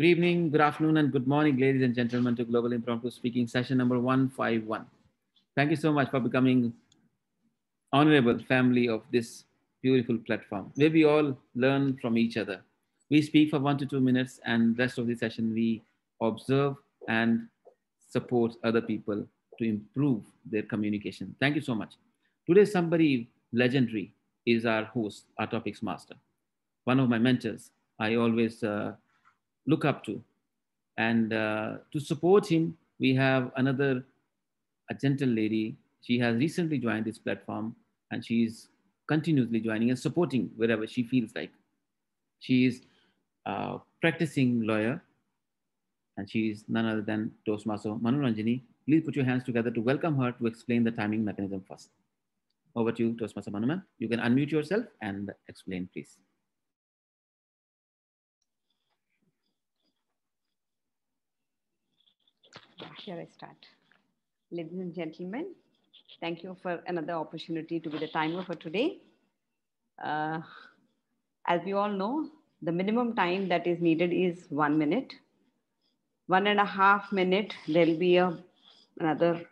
Good evening, good afternoon, and good morning, ladies and gentlemen, to Global Impromptu Speaking session number 151. Thank you so much for becoming honorable family of this beautiful platform where we all learn from each other. We speak for 1 to 2 minutes, and rest of the session we observe and support other people to improve their communication. Thank you so much. Today, somebody legendary is our host, our topics master, one of my mentors. I always look up to. And to support him, we have a gentle lady. She has recently joined this platform and she's continuously joining and supporting wherever she feels like. She is a practicing lawyer and she is none other than Toastmaster Manoranjani. Please put your hands together to welcome her to explain the timing mechanism first. Over to you, Toastmaster Manuman. You can unmute yourself and explain, please. Here I start. Ladies and gentlemen, thank you for another opportunity to be the timer for today. As we all know, the minimum time that is needed is 1 minute. 1.5 minutes, there'll be another,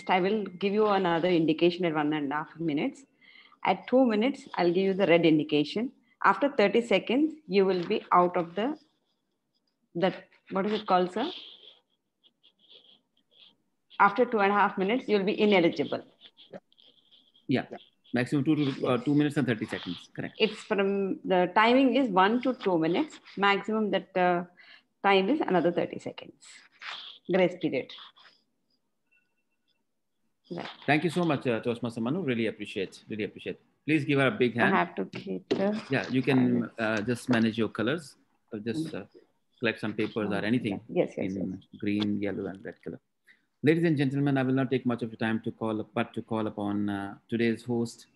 I will give you another indication at 1.5 minutes. At 2 minutes, I'll give you the red indication. After 30 seconds, you will be out of what is it called, sir? After 2.5 minutes, you'll be ineligible. Yeah. Maximum 2 minutes and 30 seconds. Correct. It's from the timing is 1 to 2 minutes. Maximum that time is another 30 seconds. Grace period. Right. Thank you so much, Toastmaster Manu. Really appreciate. Please give her a big hand. I have to keep Yeah, you can just manage your colors. Just collect some papers or anything in green, yellow, and red color. Ladies and gentlemen, I will not take much of your time to call upon today's host.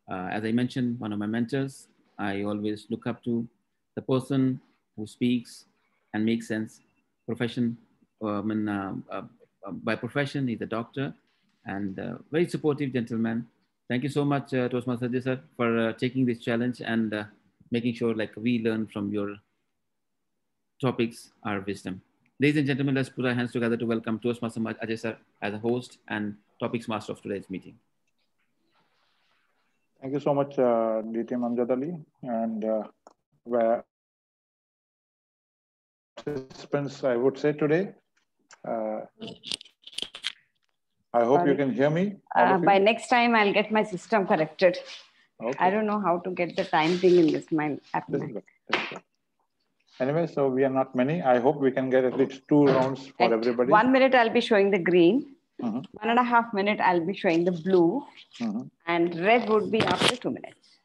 As I mentioned, one of my mentors. I always look up to the person who speaks and makes sense. By profession, he's a doctor and very supportive gentleman. Thank you so much, Toastmaster Sajid sir, for taking this challenge and making sure we learn from your topics, our wisdom. Ladies and gentlemen, let's put our hands together to welcome Toastmaster Ajay sir as a host and topics master of today's meeting. Thank you so much, DT Amjad Ali, and participants, I would say today. I hope you can hear me. By next time, I'll get my system corrected. Okay. I don't know how to get the time thing in this my app. Anyway, so we are not many. I hope we can get at least 2 rounds for everybody. 1 minute, I'll be showing the green. 1.5 minutes, I'll be showing the blue. And red would be after 2 minutes.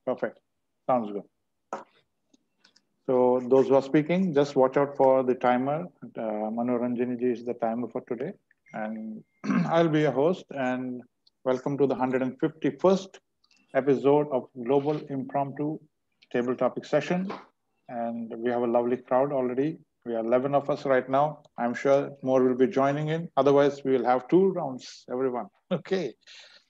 Perfect. Sounds good. So those who are speaking, just watch out for the timer. Manoranjani ji is the timer for today. And I'll be your host. And welcome to the 151st episode of Global Impromptu Table Topic Session. And we have a lovely crowd already. We are 11 of us right now. I'm sure more will be joining in. Otherwise, we will have 2 rounds, everyone. Okay.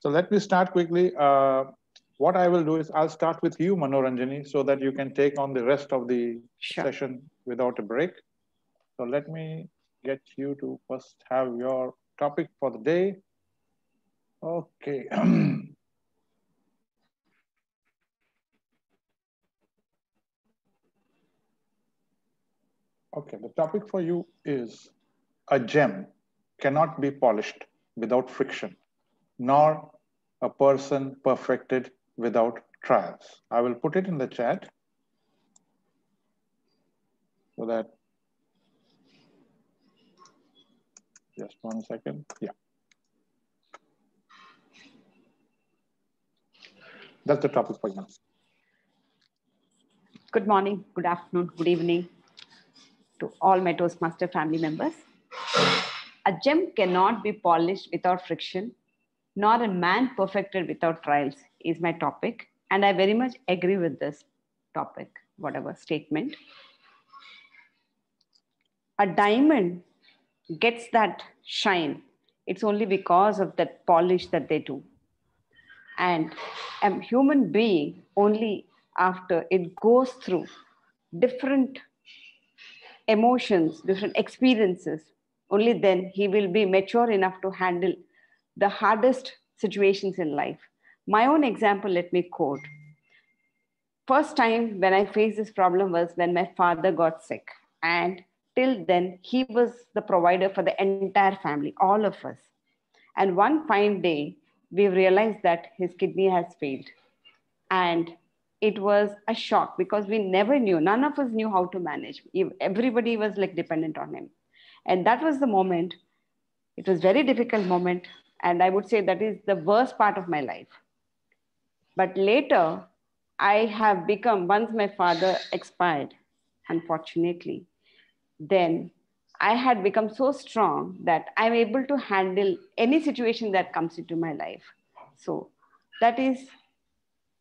So let me start quickly. What I will do is I'll start with you, Manoranjani, so that you can take on the rest of the session without a break. So let me get you to first have your topic for the day. Okay. Okay, the topic for you is a gem cannot be polished without friction, nor a person perfected without trials. I will put it in the chat so that, just 1 second. Yeah. That's the topic for you. Good morning, good afternoon, good evening to all my Toastmaster family members. A gem cannot be polished without friction, nor a man perfected without trials is my topic. And I very much agree with this topic, whatever statement. A diamond gets that shine. It's only because of that polish that they do. And a human being, only after it goes through different emotions, different experiences, only then he will be mature enough to handle the hardest situations in life. My own example, let me quote. First time when I faced this problem was when my father got sick. And till then, he was the provider for the entire family, all of us. And one fine day, we realized that his kidney has failed. And it was a shock because we never knew, none of us knew how to manage. Everybody was like dependent on him. And that was the moment, it was very difficult moment. And I would say that is the worst part of my life. But later, I have become, once my father expired, unfortunately, then I had become so strong that I'm able to handle any situation that comes into my life. So that is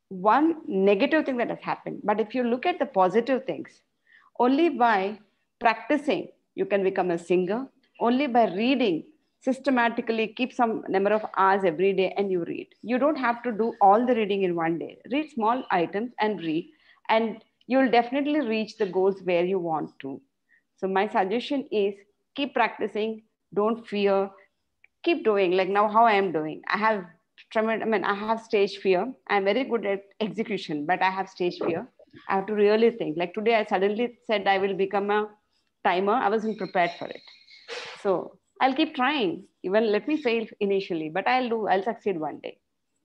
one negative thing that has happened. But if you look at the positive things, only by practicing, you can become a singer. Only by reading, systematically keep some number of hours every day and you read. You don't have to do all the reading in one day. Read small items and read, and you'll definitely reach the goals where you want to. So my suggestion is keep practicing, don't fear, keep doing like now how I am doing. I have tremendous, I mean, I have stage fear. I'm very good at execution, but I have stage fear. I have to really think. Like today, I suddenly said I will become a timer. I wasn't prepared for it. So I'll keep trying. Even let me fail initially, but I'll succeed one day.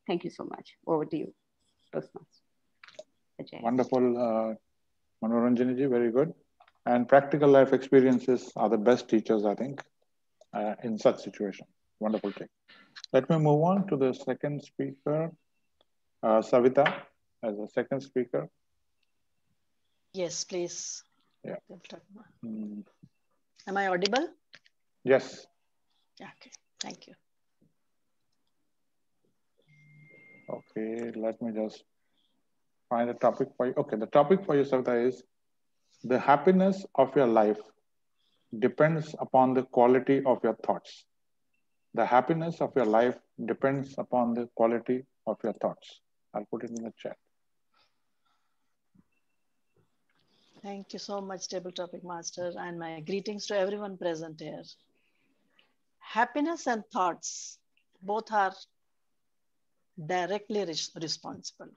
Thank you so much. Over to you, Toastmaster Ajay. Wonderful, Manoranjan ji, very good. And practical life experiences are the best teachers, I think, in such situations. Wonderful take. Let me move on to the second speaker, Savita, as a second speaker. Yes, please. Yeah. Am I audible? Yes. Okay, thank you. Okay, let me just find a topic for you. Okay, the topic for you, Savita, is the happiness of your life depends upon the quality of your thoughts. The happiness of your life depends upon the quality of your thoughts. I'll put it in the chat. Thank you so much, Table Topic Master, and my greetings to everyone present here. Happiness and thoughts both are directly responsible,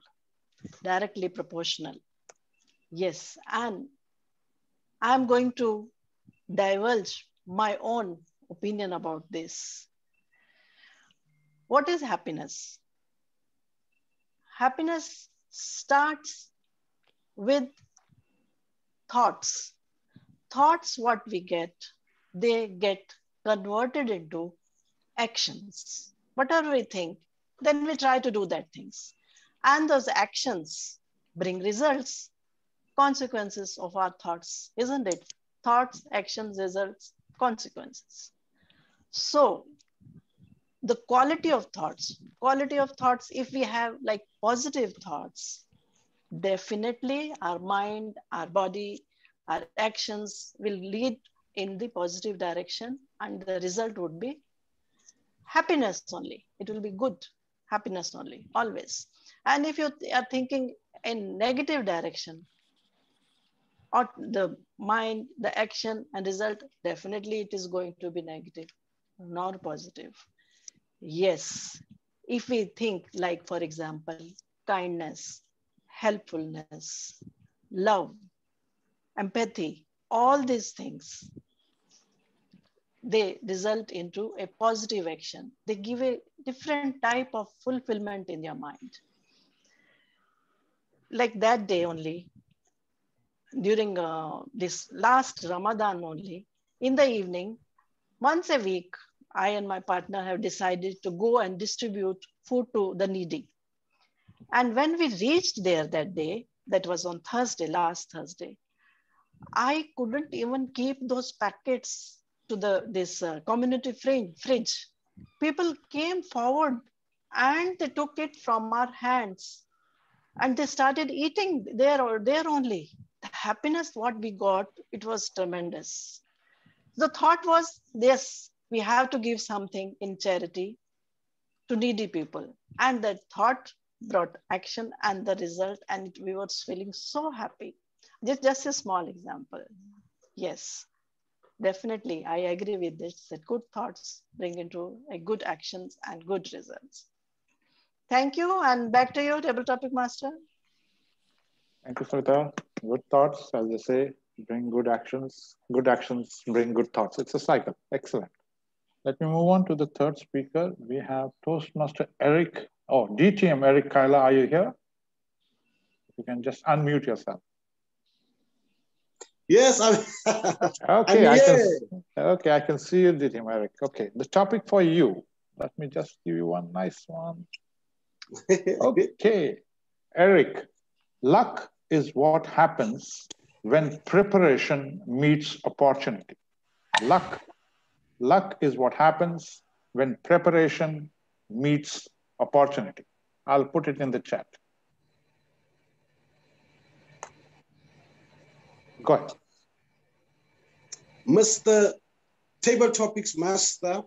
directly proportional. Yes, and I'm going to divulge my own opinion about this. What is happiness? Happiness starts with thoughts. Thoughts, what we get, they get converted into actions. Whatever we think, then we try to do that things. And those actions bring results, consequences of our thoughts, isn't it? Thoughts, actions, results, consequences. So the quality of thoughts, if we have like positive thoughts, definitely our mind, our body, our actions will lead in the positive direction, and the result would be happiness only. It will be good, happiness only, always. And if you are thinking in negative direction, or the mind, the action and result, definitely it is going to be negative, not positive. Yes, if we think like, for example, kindness, helpfulness, love, empathy, all these things, they result into a positive action. They give a different type of fulfillment in your mind. Like that day only, during this last Ramadan only, in the evening, once a week, I and my partner have decided to go and distribute food to the needy. And when we reached there that day, that was on Thursday, last Thursday, I couldn't even keep those packets to this community fridge. People came forward and they took it from our hands and they started eating there or there only. The happiness what we got, it was tremendous. The thought was, yes, we have to give something in charity to needy people. And that thought brought action and the result, and we were feeling so happy. Just a small example. Yes, definitely. I agree with this, that good thoughts bring into a good actions and good results. Thank you. And back to you, table topic master. Thank you, Savita. Good thoughts, as they say, bring good actions. Good actions bring good thoughts. It's a cycle. Excellent. Let me move on to the third speaker. We have Toastmaster Eric. Oh, DTM Eric Kyla, are you here? You can just unmute yourself. Yes, Okay, I'm here. I can see you, DTM Eric. Okay, the topic for you. Let me just give you one nice one. Okay, Eric, luck is what happens when preparation meets opportunity. Luck is what happens when preparation meets opportunity. I'll put it in the chat. Go ahead. Mr. Table Topics Master,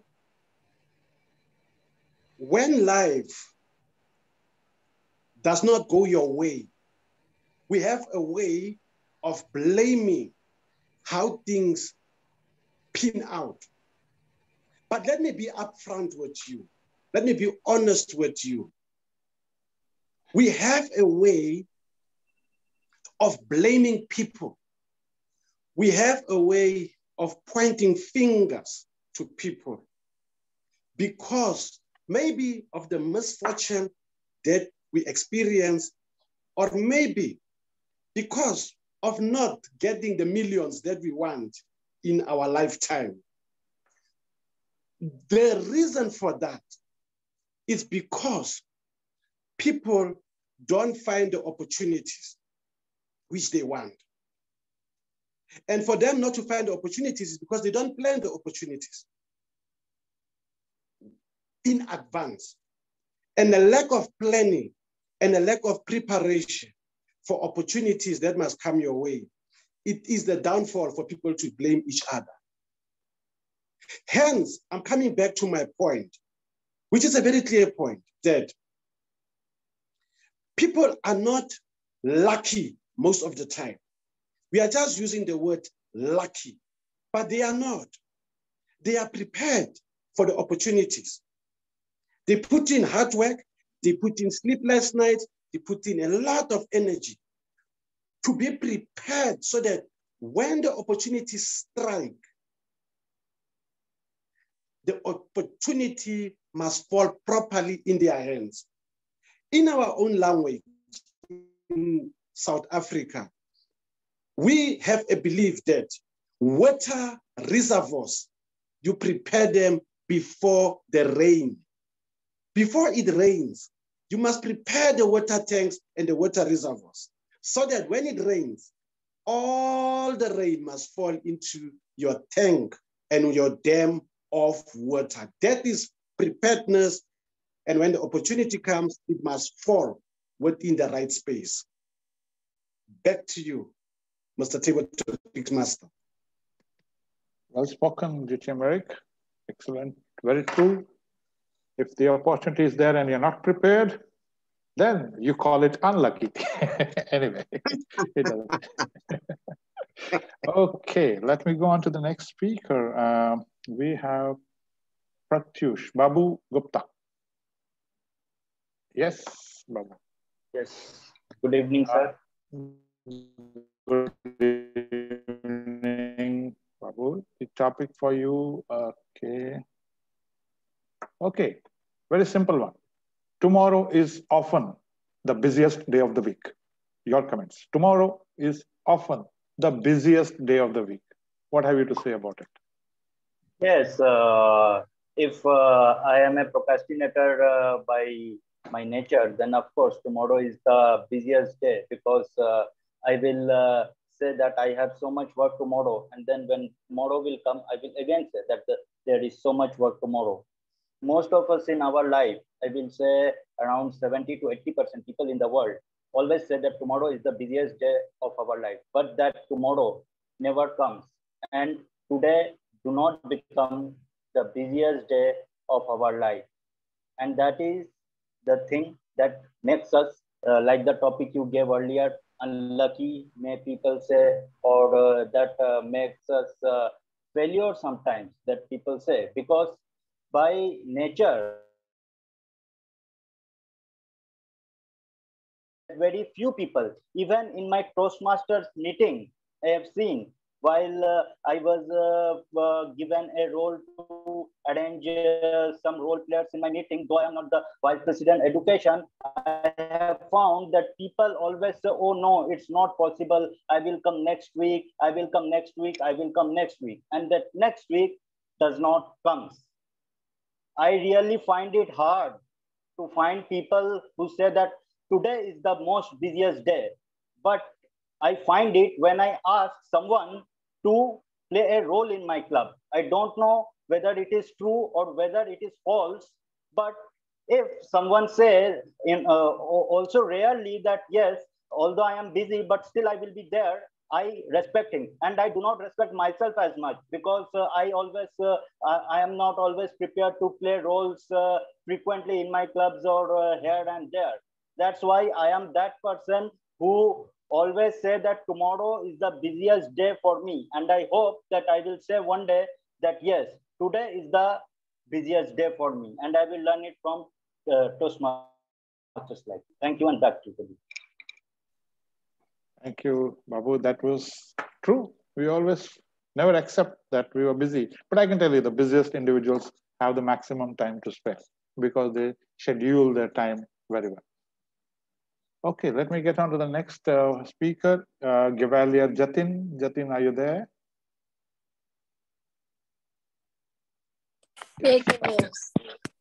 when life does not go your way, we have a way of blaming how things pin out. But let me be upfront with you. Let me be honest with you. We have a way of blaming people. We have a way of pointing fingers to people because maybe of the misfortune that we experience, or maybe because of not getting the millions that we want in our lifetime. The reason for that is because people don't find the opportunities which they want. And for them not to find the opportunities is because they don't plan the opportunities in advance. And a lack of planning and a lack of preparation for opportunities that must come your way, it is the downfall for people to blame each other. Hence, I'm coming back to my point, which is a very clear point, that people are not lucky most of the time. We are just using the word lucky, but they are not. They are prepared for the opportunities. They put in hard work, they put in sleepless nights, they put in a lot of energy to be prepared so that when the opportunities strike, the opportunity must fall properly in their hands. In our own language, in South Africa, we have a belief that water reservoirs, you prepare them before the rain. Before it rains, you must prepare the water tanks and the water reservoirs so that when it rains, all the rain must fall into your tank and your dam of water. That is preparedness. And when the opportunity comes, it must fall within the right space. Back to you, Mr. Table Topics Master. Well spoken, GTM Eric. Excellent. Very true. If the opportunity is there and you're not prepared, then you call it unlucky. Anyway, it doesn't. Okay, let me go on to the next speaker. We have Pratyush Babu Gupta. Yes, Babu. Yes. Good evening, sir. Good evening, Babu. The topic for you, okay, very simple one. Tomorrow is often the busiest day of the week. Your comments. Tomorrow is often the busiest day of the week. What have you to say about it? Yes. If I am a procrastinator by my nature, then of course tomorrow is the busiest day because I will say that I have so much work tomorrow, and then when tomorrow will come, I will again say that there is so much work tomorrow. Most of us in our life, I will say around 70 to 80% people in the world always say that tomorrow is the busiest day of our life, but that tomorrow never comes. And today do not become the busiest day of our life. And that is the thing that makes us, like the topic you gave earlier, unlucky, may people say, or that makes us failure sometimes, that people say, because by nature, very few people, even in my Toastmasters meeting, I have seen while I was given a role to arrange some role players in my meeting, though I am not the vice president education, I have found that people always say, oh no, it's not possible. I will come next week. I will come next week. I will come next week. And that next week does not come. I really find it hard to find people who say that today is the most busiest day. But I find it when I ask someone to play a role in my club. I don't know whether it is true or whether it is false, but if someone says also rarely that yes, although I am busy, but still I will be there, I respect him, and I do not respect myself as much because I am not always prepared to play roles frequently in my clubs or here and there. That's why I am that person who always say that tomorrow is the busiest day for me, and I hope that I will say one day that yes, today is the busiest day for me, and I will learn it from Toastmasters Live. Thank you, and back to you. Thank you, Babu. That was true. We always never accept that we were busy. But I can tell you the busiest individuals have the maximum time to spare because they schedule their time very well. Okay, let me get on to the next speaker, Gavalier Jatin. Jatin, are you there?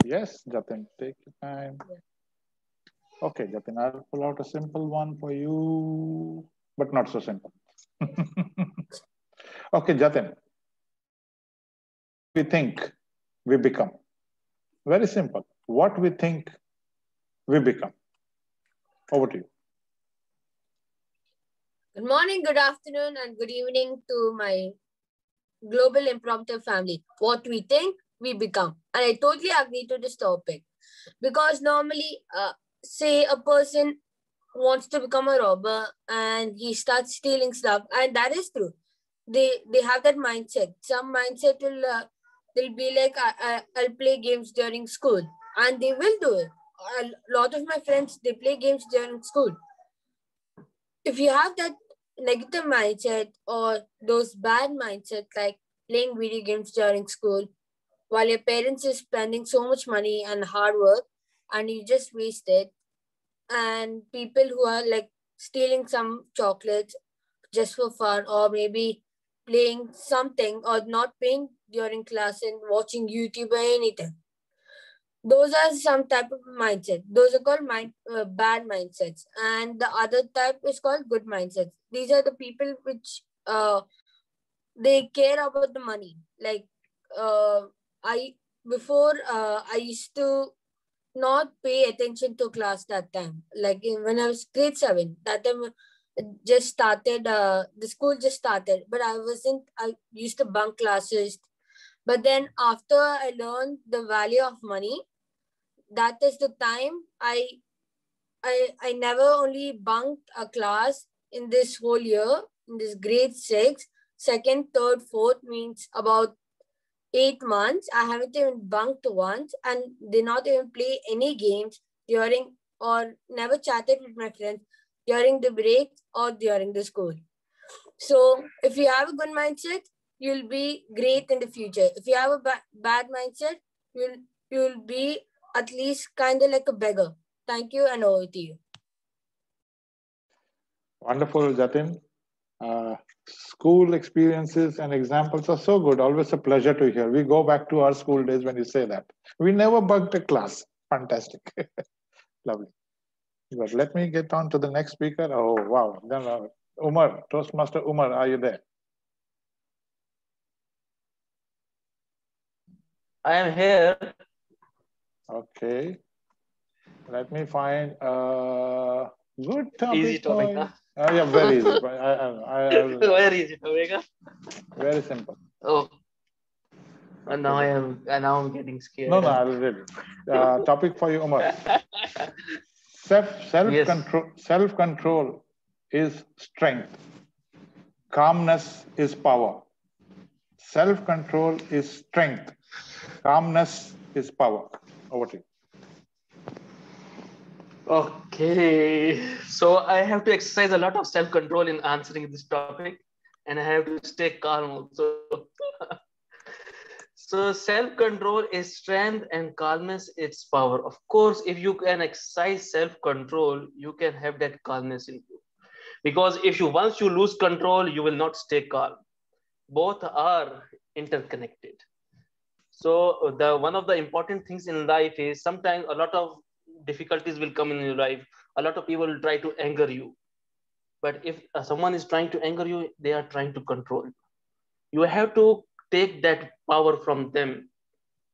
Yes, Jatin, take your time. Okay, Jatin, I'll pull out a simple one for you, but not so simple. Okay, Jatin. We think we become. Very simple. What we think we become. Over to you. Good morning, good afternoon, and good evening to my global impromptu family. What we think, we become. And I totally agree to this topic. Because normally, say a person wants to become a robber and he starts stealing stuff, and that is true. They have that mindset. Some mindset will they'll be like, I'll play games during school, and they will do it. A lot of my friends, they play games during school. If you have that negative mindset or those bad mindset like playing video games during school while your parents is spending so much money and hard work and you just waste it, and people who are like stealing some chocolates just for fun or maybe playing something or not paying during class and watching YouTube or anything, those are some type of mindset. Those are called bad mindsets, and the other type is called good mindsets. These are the people which they care about the money. Like I before I used to not pay attention to class that time. Like when I was grade 7, that time just started. The school just started, but I wasn't. I used to bunk classes. But then after I learned the value of money, that is the time I never only bunked a class in this whole year, in this grade 6, second, third, fourth means about 8 months. I haven't even bunked once and did not even play any games during or never chatted with my friends during the break or during the school. So if you have a good mindset, you'll be great in the future. If you have a bad mindset, you'll be at least kind of like a beggar. Thank you, and over to you. Wonderful, Jatin. School experiences and examples are so good. Always a pleasure to hear. We go back to our school days when you say that. We never bunked a class. Fantastic. Lovely. But let me get on to the next speaker. Oh, wow. Umar, Toastmaster Umar, are you there? I am here. Okay. Let me find a good topic. Easy topic, huh? Yeah, very easy. Very easy topic. Very simple. Oh, and now I'm getting scared. No, I'll read it. Topic for you, Umar. Self-control is strength. Calmness is power. Self-control is strength. Calmness is power. Over to you. Okay, so I have to exercise a lot of self-control in answering this topic, and I have to stay calm also. So self-control is strength and calmness is power. Of course, if you can exercise self-control, you can have that calmness in you. Because if you once you lose control, you will not stay calm. Both are interconnected. So the one of the important things in life is sometimes a lot of difficulties will come in your life. A lot of people will try to anger you. But if someone is trying to anger you, they are trying to control you. You have to take that power from them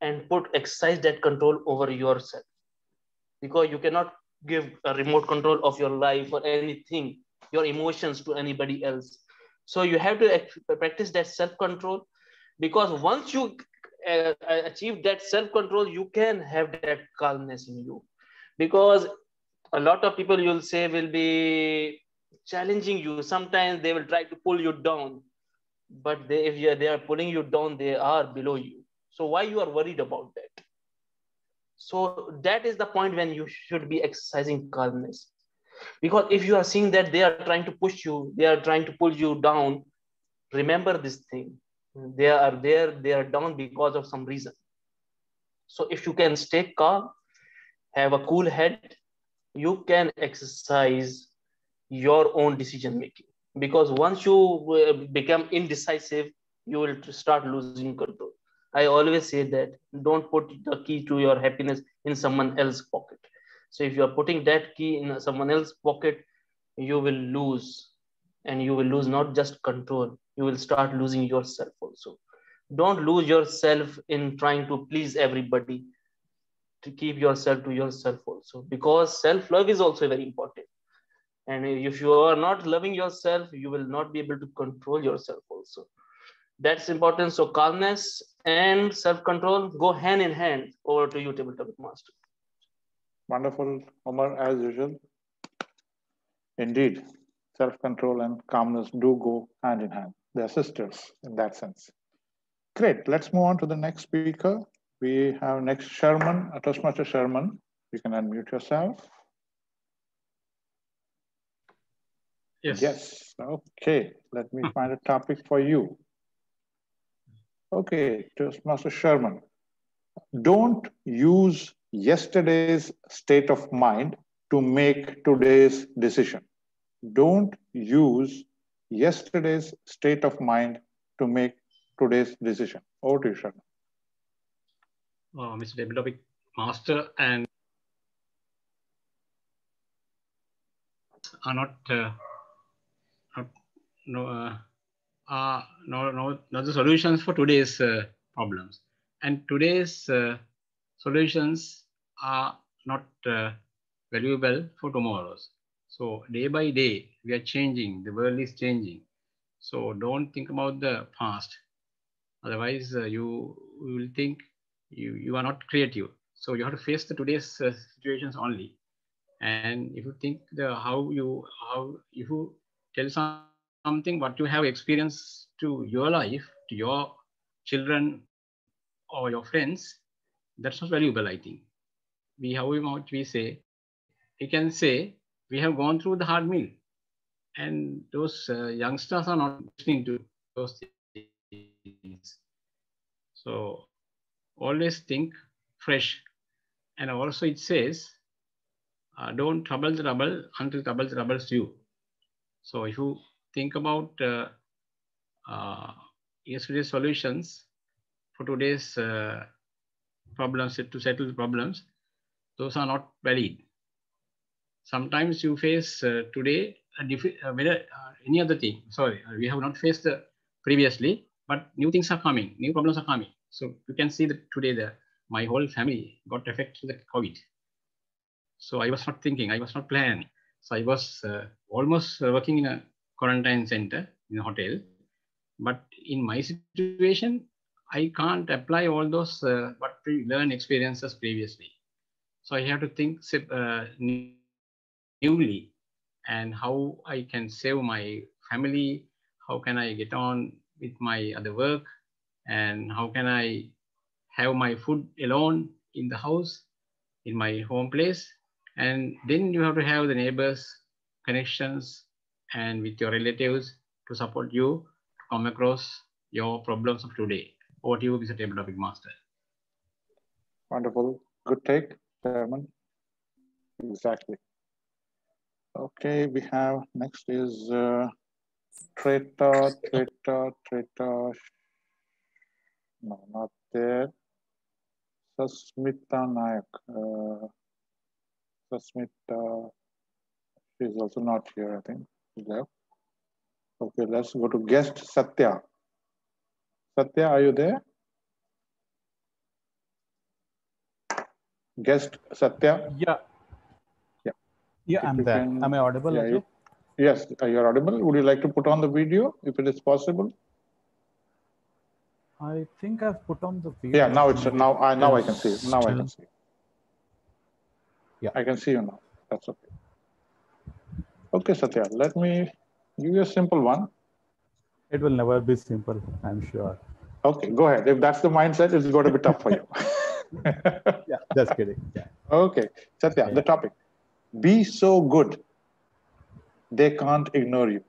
and exercise that control over yourself, because you cannot give a remote control of your life or anything, your emotions, to anybody else. So you have to practice that self-control, because once you achieve that self-control, you can have that calmness in you. Because a lot of people, you'll say, will be challenging you. Sometimes they will try to pull you down, but if they are pulling you down, they are below you. So why you are worried about that? So that is the point when you should be exercising calmness. Because if you are seeing that they are trying to push you, they are trying to pull you down, remember this thing. They are there, they are down because of some reason. So if you can stay calm, have a cool head, you can exercise your own decision making. Because once you become indecisive, you will start losing control. I always say that don't put the key to your happiness in someone else's pocket. So if you are putting that key in someone else's pocket, you will lose. And you will lose not just control, you will start losing yourself also. Don't lose yourself in trying to please everybody. To keep yourself to yourself also, because self-love is also very important. And if you are not loving yourself, you will not be able to control yourself also. That's important. So calmness and self-control go hand in hand. Over to you, Table Topic Master. Wonderful, Omar, as usual. Indeed, self-control and calmness do go hand in hand. They're sisters in that sense. Great. Let's move on to the next speaker. We have next Sherman, Toastmaster Sherman. You can unmute yourself. Yes. Okay. Let me find a topic for you. Okay, Toastmaster Sherman. Don't use yesterday's state of mind to make today's decision. Don't use yesterday's state of mind to make today's decision. Over to you, Sherman. Mr. Table Topic Master and are not the solutions for today's problems, and today's solutions are not valuable for tomorrow's. So day by day we are changing, the world is changing. So don't think about the past, otherwise you will think you are not creative. So you have to face the today's situations only. And if you think if you tell something what you have experienced to your life, to your children or your friends, that's not valuable, I think. We say, we can say we have gone through the hard meal, and those youngsters are not listening to those things. So always think fresh. And also it says, don't trouble the trouble until trouble troubles you. So if you think about yesterday's solutions for today's problems, to settle the problems, those are not valid. Sometimes you face today any other thing. Sorry, we have not faced previously, but new things are coming, new problems are coming. So you can see that today my whole family got affected with COVID. So I was not thinking, I was not planning. So I was almost working in a quarantine center in a hotel. But in my situation, I can't apply all those what we learned experiences previously. So I have to think newly. And and how I can save my family, how can I get on with my other work, and how can I have my food alone in the house, in my home place. And then you have to have the neighbors, connections, and with your relatives to support you to come across your problems of today. Over to you, Mr. Table Topic Master. Wonderful. Good take, Chairman. Exactly. Okay, we have next is Treta. No, not there. Sasmita Nayak. Sasmita, she's also not here, I think. She's left. Okay, let's go to guest Satya. Satya, are you there? Guest Satya? Yeah. Yeah. Yeah, I'm there. Am I audible? Yeah, yes, you're audible. Would you like to put on the video if it is possible? I think I've put on the video. Yeah, now I can see it. Now I can see it. Yeah. I can see you now. That's okay. Okay, Satya, let me give you a simple one. It will never be simple, I'm sure. Okay, go ahead. If that's the mindset, it's going to be tough for you. Yeah, just kidding. Yeah. Okay, Satya, the topic. Be so good, they can't ignore you.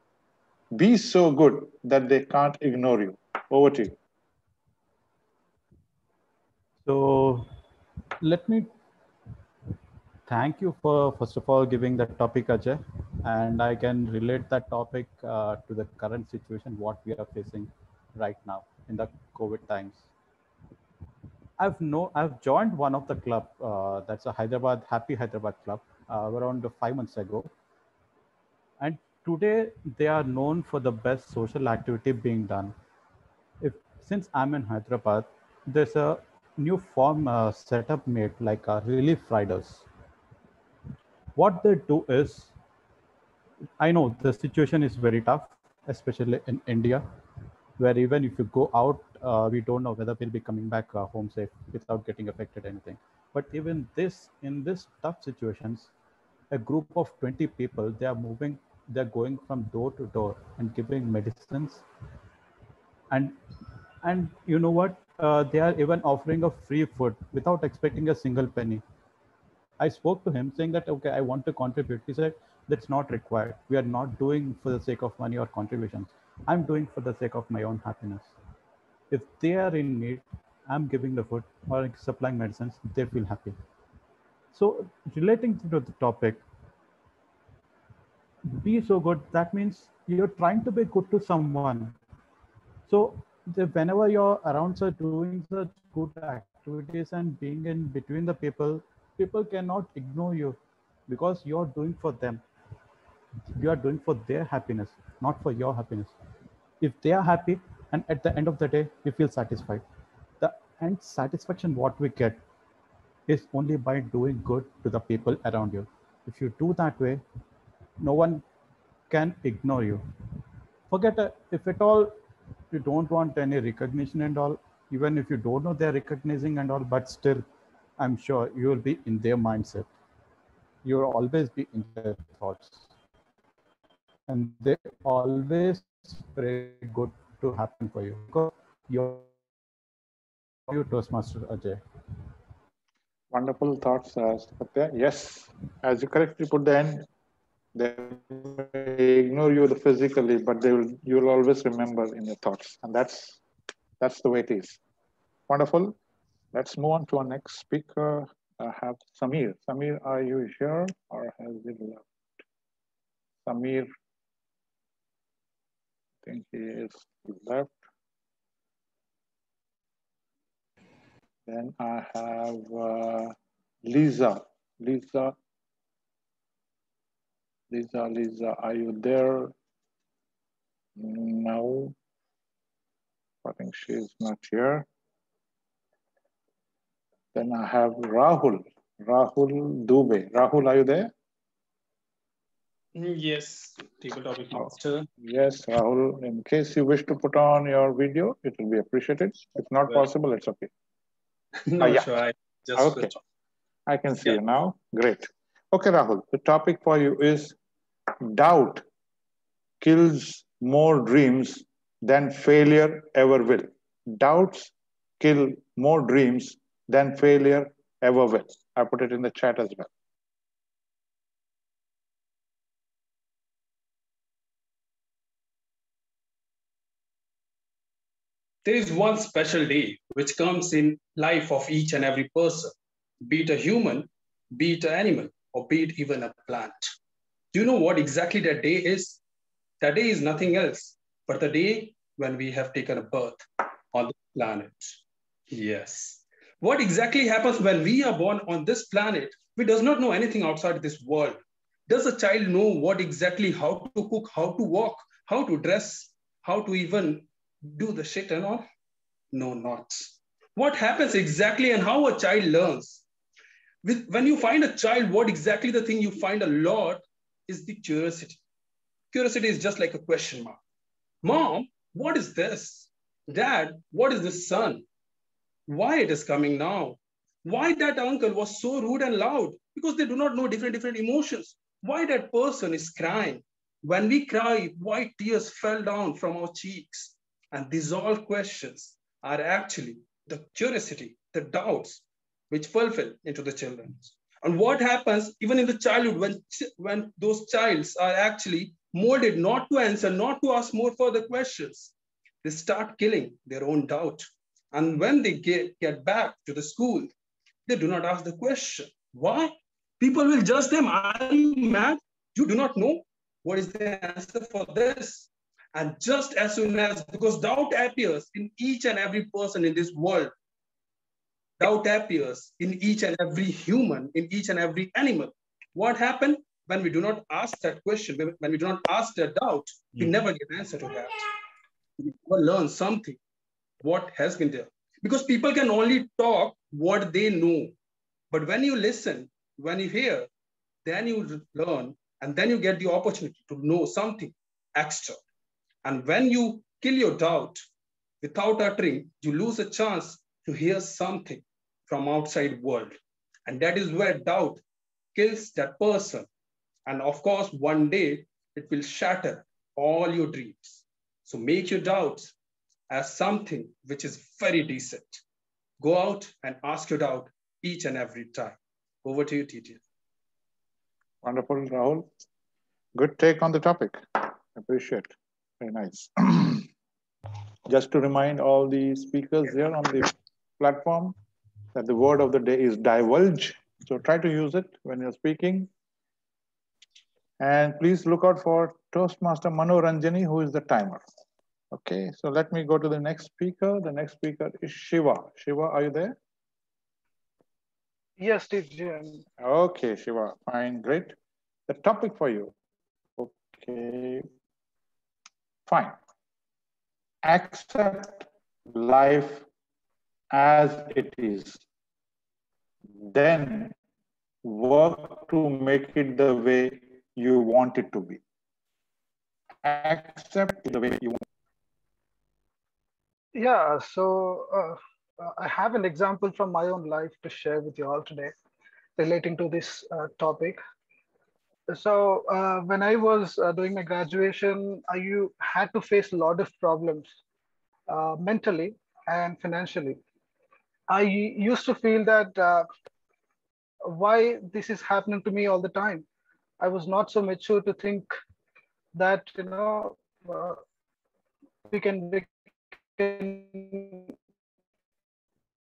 Be so good that they can't ignore you. Over to you. So let me thank you for, first of all, giving that topic, Ajay. And I can relate that topic to the current situation, what we are facing right now in the COVID times. I've joined one of the club, that's a Happy Hyderabad club, around 5 months ago. And today they are known for the best social activity being done. Since I'm in Hyderabad, there's a new form setup made like Relief Riders. What they do is, I know the situation is very tough, especially in India, where even if you go out, we don't know whether we'll be coming back home safe without getting affected anything. But even in this tough situations, a group of 20 people, they're going from door to door and giving medicines. And you know what? They are even offering a free food without expecting a single penny. I spoke to him saying that, okay, I want to contribute. He said, that's not required. We are not doing for the sake of money or contributions. I'm doing for the sake of my own happiness. If they are in need, I'm giving the food or supplying medicines, they feel happy. So relating to the topic, be so good, that means you're trying to be good to someone. So whenever you're around doing such good activities and being in between the people cannot ignore you because you're doing for them. You are doing for their happiness, not for your happiness. If they are happy, and at the end of the day, you feel satisfied. The end satisfaction what we get is only by doing good to the people around you. If you do that way, no one can ignore you. Forget if at all you don't want any recognition and all, even if you don't know they're recognizing and all, but still, I'm sure you will be in their mindset. You will always be in their thoughts. And they always pray good to happen for you because you're doing good. Over to you, Toastmaster Ajay. Wonderful thoughts, Satya. Yes, as you correctly put the end, they may ignore you physically, but you'll always remember in your thoughts, and that's the way it is. Wonderful. Let's move on to our next speaker. I have Samir. Samir, are you here or has he left? Samir, I think he is left. Then I have Lisa. Lisa, are you there? No, I think she's not here. Then I have Rahul Dubey. Rahul, are you there? Yes, table topic master. Yes, Rahul, in case you wish to put on your video, it will be appreciated. If not possible, it's okay. No, yeah. sure, I just okay. I can see you now. Great. Okay, Rahul, the topic for you is Doubt kills more dreams than failure ever will. Doubts kill more dreams than failure ever will. I put it in the chat as well. There is one special day which comes in life of each and every person, be it a human, be it an animal, or be it even a plant. Do you know what exactly that day is? That day is nothing else but the day when we have taken a birth on this planet. Yes. What exactly happens when we are born on this planet? We does not know anything outside this world. Does a child know what exactly how to cook, how to walk, how to dress, how to even do the shit and all? No, not. What happens exactly and how a child learns? When you find a child, what exactly the thing you find a lot is the curiosity. Curiosity is just like a question mark. Mom, what is this? Dad, what is the sun? Why it is coming now? Why that uncle was so rude and loud? Because they do not know different emotions. Why that person is crying? When we cry, why tears fell down from our cheeks? And these all questions are actually the curiosity, the doubts which fulfill into the children. And what happens even in the childhood when those childs are actually molded not to answer, not to ask more further questions, they start killing their own doubt. And when they get back to the school, they do not ask the question. Why? People will judge them. Are you mad? You do not know what is the answer for this. And just as soon as, because doubt appears in each and every person in this world, doubt appears in each and every human, in each and every animal. What happened when we do not ask that question, when we do not ask that doubt, we never get an answer to that. We never learn something, what has been there. Because people can only talk what they know. But when you listen, when you hear, then you learn, and then you get the opportunity to know something extra. And when you kill your doubt without uttering, you lose a chance to hear something from outside world. And that is where doubt kills that person. And of course, one day it will shatter all your dreams. So make your doubts as something which is very decent. Go out and ask your doubt each and every time. Over to you, TT. Wonderful, Rahul. Good take on the topic. Appreciate. Very nice. Just to remind all the speakers here on the platform that the word of the day is divulge. So try to use it when you're speaking. And please look out for Toastmaster Mano Ranjani, who is the timer. Okay, so let me go to the next speaker. The next speaker is Shiva. Shiva, are you there? Yes, TJ. Okay, Shiva, fine, great. The topic for you. Okay, fine. Accept life as it is. Then work to make it the way you want it to be. Accept the way you want. Yeah, so I have an example from my own life to share with you all today relating to this topic. So when I was doing my graduation, had to face a lot of problems mentally and financially. I used to feel that why this is happening to me all the time. I was not so mature to think that we can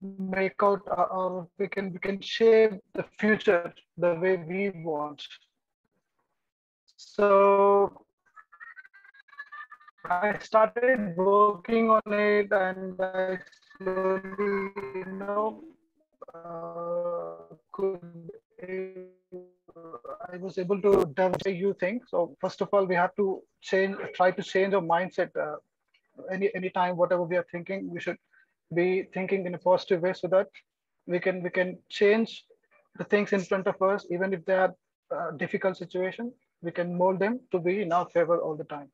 make out or we can shape the future the way we want. So I started working on it, and I slowly, could I was able to develop a few things. So first of all, we have to try to change our mindset. Any time, whatever we are thinking, we should be thinking in a positive way, so that we can change the things in front of us, even if they are difficult situation. We can mold them to be in our favor all the time.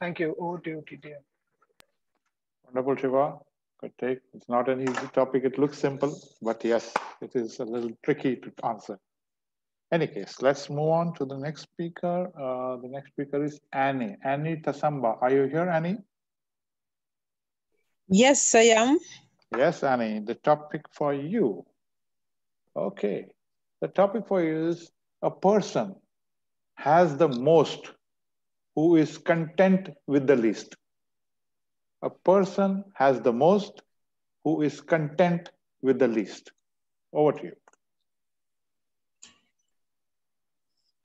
Thank you. Over to you, TTM. Wonderful, Shiva. Good take. It's not an easy topic. It looks simple, but yes, it is a little tricky to answer. Any case, let's move on to the next speaker. The next speaker is Annie. Annie Tasamba. Are you here, Annie? Yes, I am. Yes, Annie. The topic for you. Okay. The topic for you is a person has the most who is content with the least. A person has the most who is content with the least. Over to you.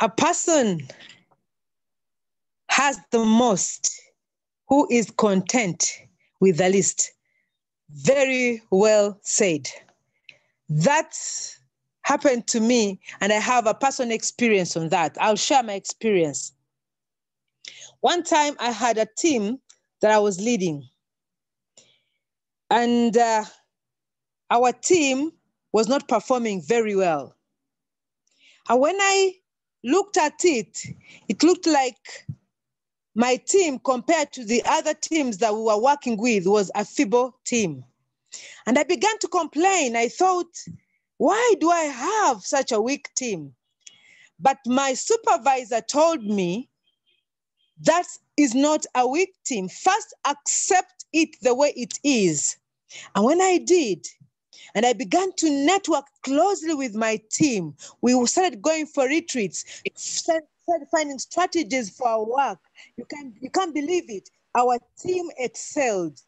A person has the most who is content with the least. Very well said. That happened to me, and I have a personal experience on that. I'll share my experience. One time I had a team that I was leading, and our team was not performing very well. And when I looked at it, it looked like my team compared to the other teams that we were working with was a feeble team. And I began to complain. I thought, why do I have such a weak team? But my supervisor told me that is not a weak team. First, accept it the way it is. And when I did, and I began to network closely with my team, we started going for retreats, started finding strategies for our work. You can't believe it. Our team excelled.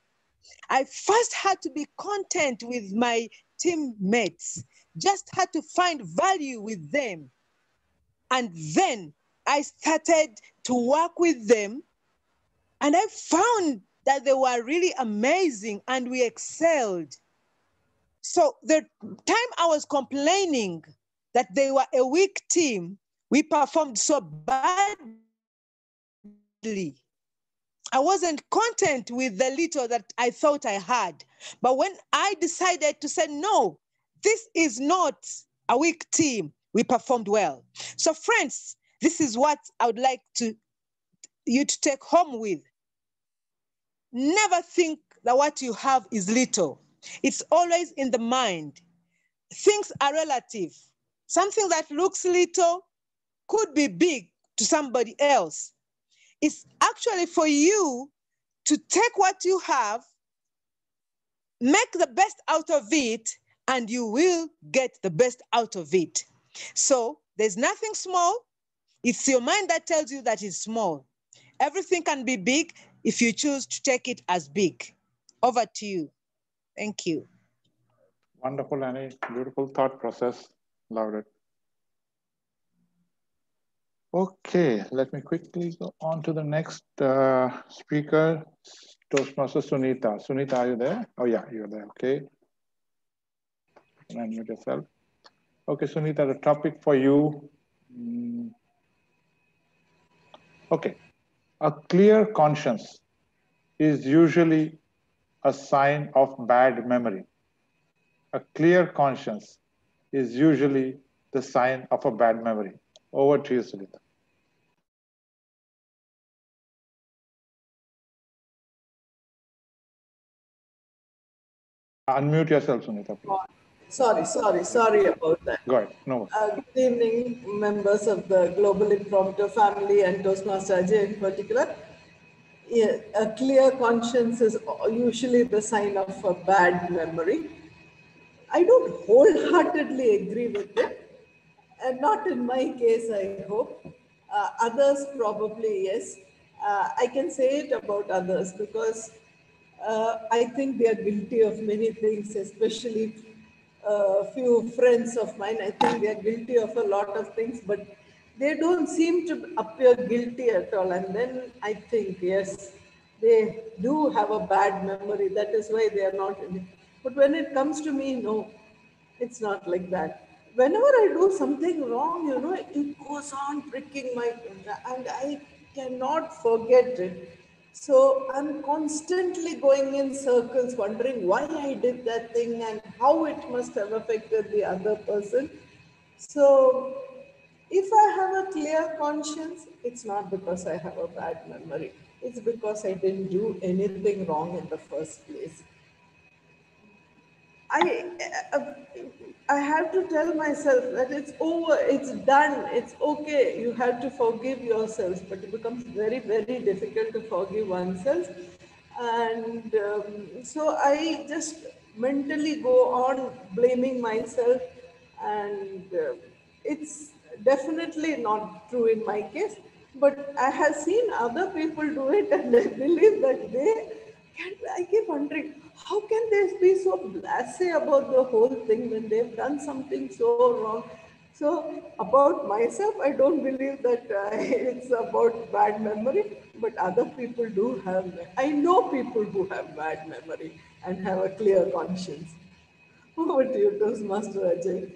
I first had to be content with my teammates, just had to find value with them. And then I started to work with them, and I found that they were really amazing and we excelled. So the time I was complaining that they were a weak team, we performed so badly. I wasn't content with the little that I thought I had. But when I decided to say, no, this is not a weak team, we performed well. So friends, this is what I would like you to take home with. Never think that what you have is little. It's always in the mind. Things are relative. Something that looks little could be big to somebody else. It's actually for you to take what you have, make the best out of it, and you will get the best out of it. So there's nothing small. It's your mind that tells you that it's small. Everything can be big if you choose to take it as big. Over to you. Thank you. Wonderful, Annie. Beautiful thought process. Loved it. Okay, let me quickly go on to the next speaker, Toastmaster Sunita. Sunita, are you there? Oh yeah, you're there. Okay. Unmute yourself. Okay, Sunita, the topic for you. Okay, a clear conscience is usually a sign of bad memory. A clear conscience is usually the sign of a bad memory. Over to you, Sunita. Unmute yourself, Sunita, please. Sorry about that. Go ahead. No. Good evening, members of the Global Impromptu family and Toastmaster Ajay in particular. Yeah, a clear conscience is usually the sign of a bad memory. I don't wholeheartedly agree with it, and not in my case, I hope. Others probably, yes. I can say it about others because I think they are guilty of many things, especially a few friends of mine. I think they are guilty of a lot of things, but they don't seem to appear guilty at all. And then I think, yes, they do have a bad memory. That is why they are not in it. But when it comes to me, no, it's not like that. Whenever I do something wrong, it goes on pricking my, and I cannot forget it. So I'm constantly going in circles, wondering why I did that thing and how it must have affected the other person. So if I have a clear conscience, it's not because I have a bad memory. It's because I didn't do anything wrong in the first place. I have to tell myself that it's over, it's done, it's okay. You have to forgive yourself, but it becomes very, very difficult to forgive oneself. And so I just mentally go on blaming myself, and it's definitely not true in my case. But I have seen other people do it, and I believe that I keep wondering, how can they be so blasé about the whole thing when they've done something so wrong? So about myself, I don't believe that it's about bad memory, but other people do have. I know people who have bad memory and have a clear conscience. Over to you, Toastmaster Ajay.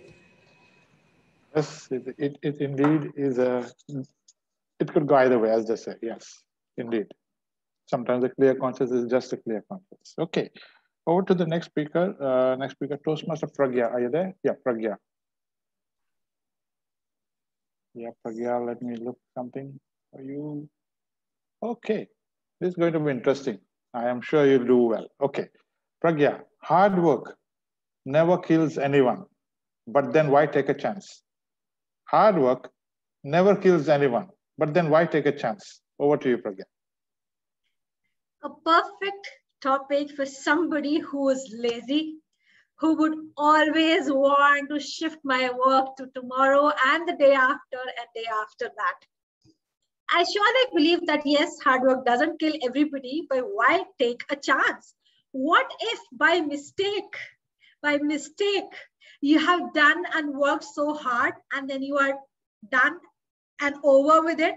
Yes, it indeed is it could go either way, as they say. Yes, indeed. Sometimes a clear conscience is just a clear conscience. Okay, over to the next speaker. Next speaker, Toastmaster Pragya. Are you there? Yeah, Pragya. Yeah, Pragya, let me look something for you. Okay, this is going to be interesting. I am sure you'll do well. Okay, Pragya, hard work never kills anyone, but then why take a chance? Hard work never kills anyone, but then why take a chance? Over to you, Pragya. A perfect topic for somebody who is lazy, who would always want to shift my work to tomorrow and the day after and day after that. I surely believe that yes, hard work doesn't kill everybody, but why take a chance? What if by mistake, you have done and worked so hard and then you are done and over with it?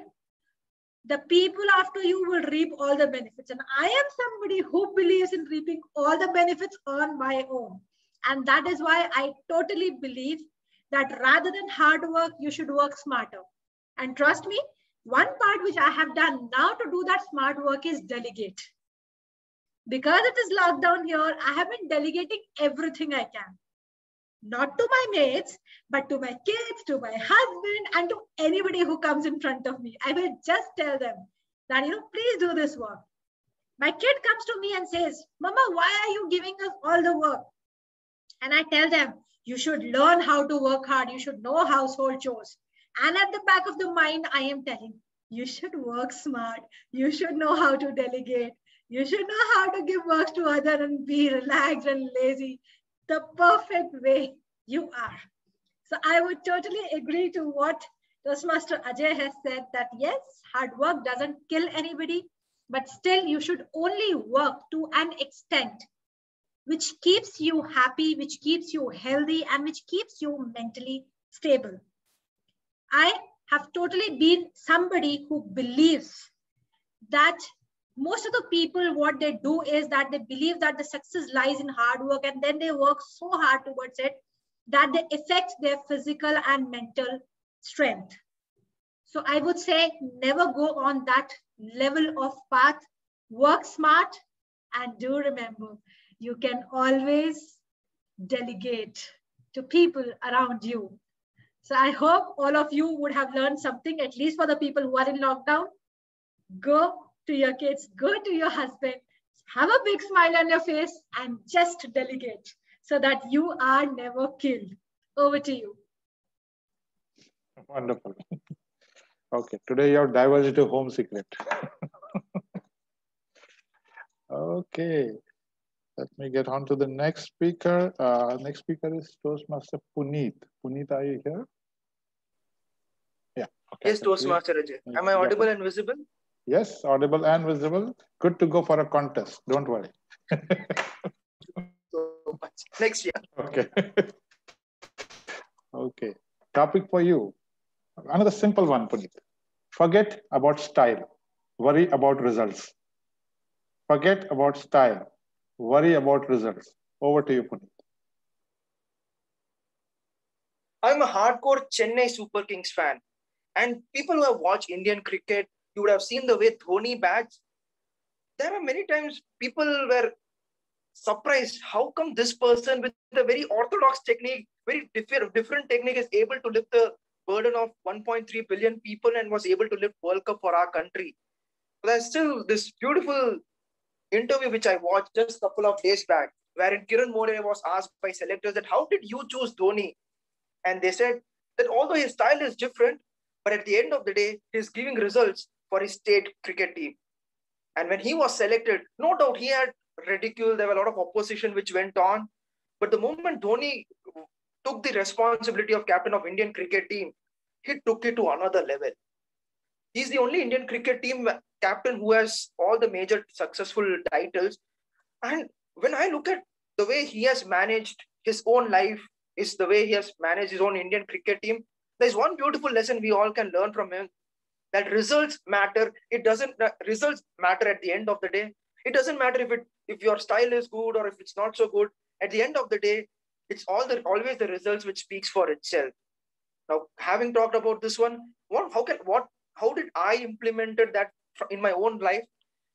The people after you will reap all the benefits. And I am somebody who believes in reaping all the benefits on my own. And that is why I totally believe that rather than hard work, you should work smarter. And trust me, one part which I have done now to do that smart work is delegate. Because it is lockdown here, I have been delegating everything I can. Not to my mates, but to my kids, to my husband, and to anybody who comes in front of me. I will just tell them that, please do this work. My kid comes to me and says, Mama, why are you giving us all the work? And I tell them, you should learn how to work hard. You should know household chores. And at the back of the mind, I am telling, you should work smart. You should know how to delegate. You should know how to give work to others and be relaxed and lazy. The perfect way you are. So I would totally agree to what Toastmaster Ajay has said, that yes, hard work doesn't kill anybody, but still you should only work to an extent which keeps you happy, which keeps you healthy, and which keeps you mentally stable. I have totally been somebody who believes that most of the people, what they do is that they believe that the success lies in hard work, and then they work so hard towards it that they affect their physical and mental strength. So I would say never go on that level of path. Work smart, and do remember, you can always delegate to people around you. So I hope all of you would have learned something, at least for the people who are in lockdown. Go to your kids, go to your husband, have a big smile on your face, and just delegate so that you are never killed. Over to you. Wonderful. Okay, today you have diverged to home secret. Okay, let me get on to the next speaker. Next speaker is Toastmaster Puneet. Puneet, are you here? Yeah. Okay. Yes, Toastmaster Ajay. Am I audible and visible? Yes, audible and visible. Good to go for a contest. Don't worry. So much. Next year. Okay. Okay. Topic for you. Another simple one, Puneet. Forget about style. Worry about results. Forget about style. Worry about results. Over to you, Puneet. I'm a hardcore Chennai Super Kings fan. And people who have watched Indian cricket, you would have seen the way Dhoni bats. There are many times people were surprised. How come this person with a very orthodox technique, very different technique, is able to lift the burden of 1.3 billion people and was able to lift World Cup for our country? But there's still this beautiful interview which I watched just a couple of days back. wherein Kiran More was asked by selectors that how did you choose Dhoni? And they said that although his style is different, but at the end of the day, he's giving results for his state cricket team. And when he was selected, no doubt he had ridicule. There were a lot of opposition which went on. But the moment Dhoni took the responsibility of captain of Indian cricket team, he took it to another level. He's the only Indian cricket team captain who has all the major successful titles. And when I look at the way he has managed his own life, is the way he has managed his own Indian cricket team, there's one beautiful lesson we all can learn from him, that results matter. Results matter at the end of the day. It doesn't matter if your style is good or if it's not so good. At the end of the day, it's always the results which speaks for itself. Now, having talked about this one, how did I implemented that in my own life?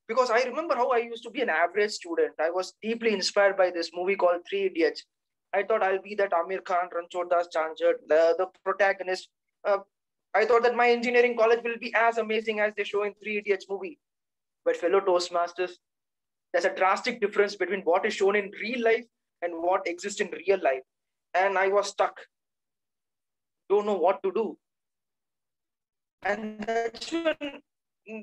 Because I remember how I used to be an average student. I was deeply inspired by this movie called Three Idiots. I thought I'll be that Amir Khan, Ranchod Das Chanjad, the protagonist. I thought that my engineering college will be as amazing as they show in Three Idiots movie. But fellow Toastmasters, there's a drastic difference between what is shown in real life and what exists in real life. And I was stuck. Don't know what to do. And that's when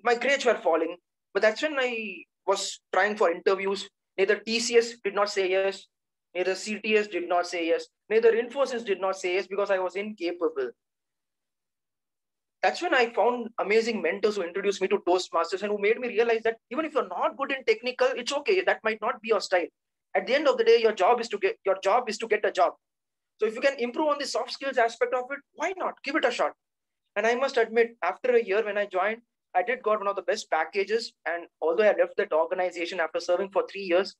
my grades were falling. But that's when I was trying for interviews. Neither TCS did not say yes. Neither CTS did not say yes. Neither Infosys did not say yes because I was incapable. That's when I found amazing mentors who introduced me to Toastmasters and who made me realize that even if you're not good in technical, it's okay. That might not be your style. At the end of the day, your job is to get a job. So if you can improve on the soft skills aspect of it, why not? Give it a shot. And I must admit, after a year when I joined, I did got one of the best packages. And although I left that organization after serving for 3 years,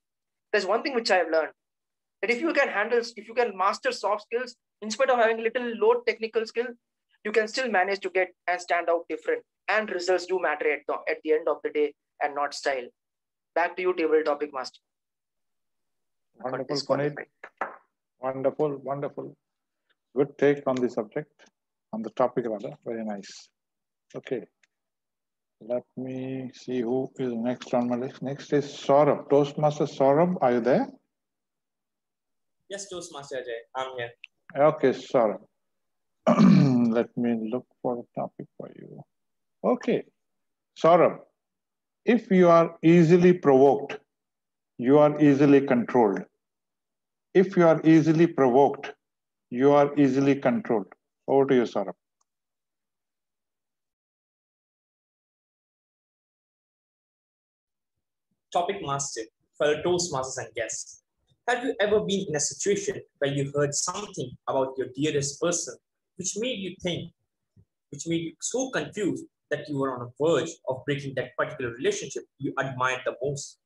there's one thing which I have learned. That if you can master soft skills, in spite of having a little low technical skill, you can still manage to get and stand out different. And results do matter at the end of the day and not style. Back to you, table topic master. Wonderful, Puneet. Wonderful, wonderful. Good take on the subject, on the topic rather. Very nice. Okay. Let me see who is next on my list. Next is Saurabh. Toastmaster Saurabh, are you there? Yes, Toastmaster Ajay, I'm here. Okay, Saurabh. Let me look for a topic for you. Okay. Saurabh, if you are easily provoked, you are easily controlled. If you are easily provoked, you are easily controlled. Over to you, Saurabh. Topic master, fellow Toastmasters and guests. Have you ever been in a situation where you heard something about your dearest person which made you think, which made you so confused that you were on a verge of breaking that particular relationship you admired the most?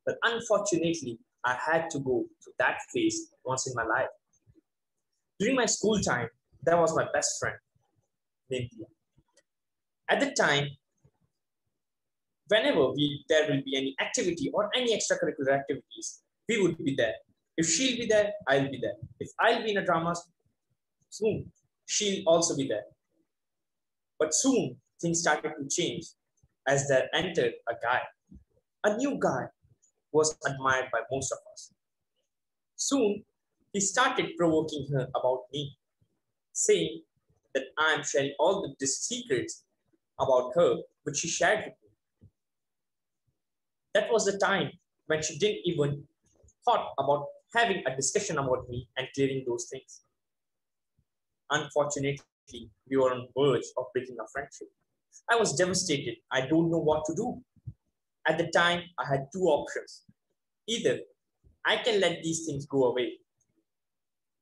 But unfortunately, I had to go through that phase once in my life. During my school time, there was my best friend named Dia. At the time, whenever there will be any activity or any extracurricular activities, we would be there. If she'll be there, I'll be there. If I'll be in a drama, soon she'll also be there. But soon things started to change as there entered a guy. A new guy was admired by most of us. Soon he started provoking her about me, saying that I am sharing all the secrets about her which she shared with me. That was the time when she didn't even thought about having a discussion about me and clearing those things. Unfortunately, we were on the verge of breaking our friendship. I was devastated. I don't know what to do. At the time, I had two options. Either I can let these things go away,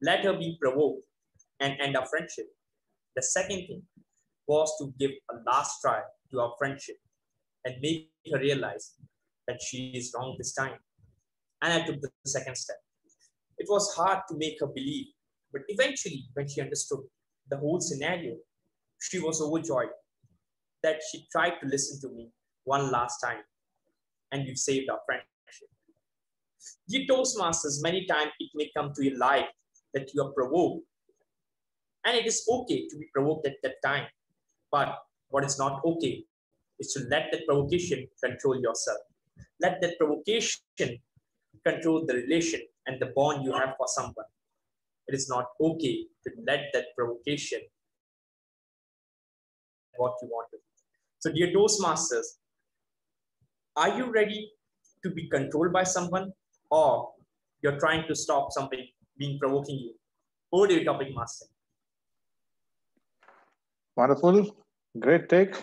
let her be provoked, and end our friendship. The second thing was to give a last try to our friendship and make her realize that she is wrong this time. And I took the second step. It was hard to make her believe, but eventually, when she understood the whole scenario, she was overjoyed that she tried to listen to me one last time, and we've saved our friendship. Dear Toastmasters, many times it may come to your life that you are provoked, and it is okay to be provoked at that time. But what is not okay is to let that provocation control yourself. Let that provocation control the relation and the bond you have for someone. It is not okay to let that provocation what you want to do. So dear Toastmasters, are you ready to be controlled by someone, or you're trying to stop something being provoking you? Over to you, topic master. Wonderful. Great take.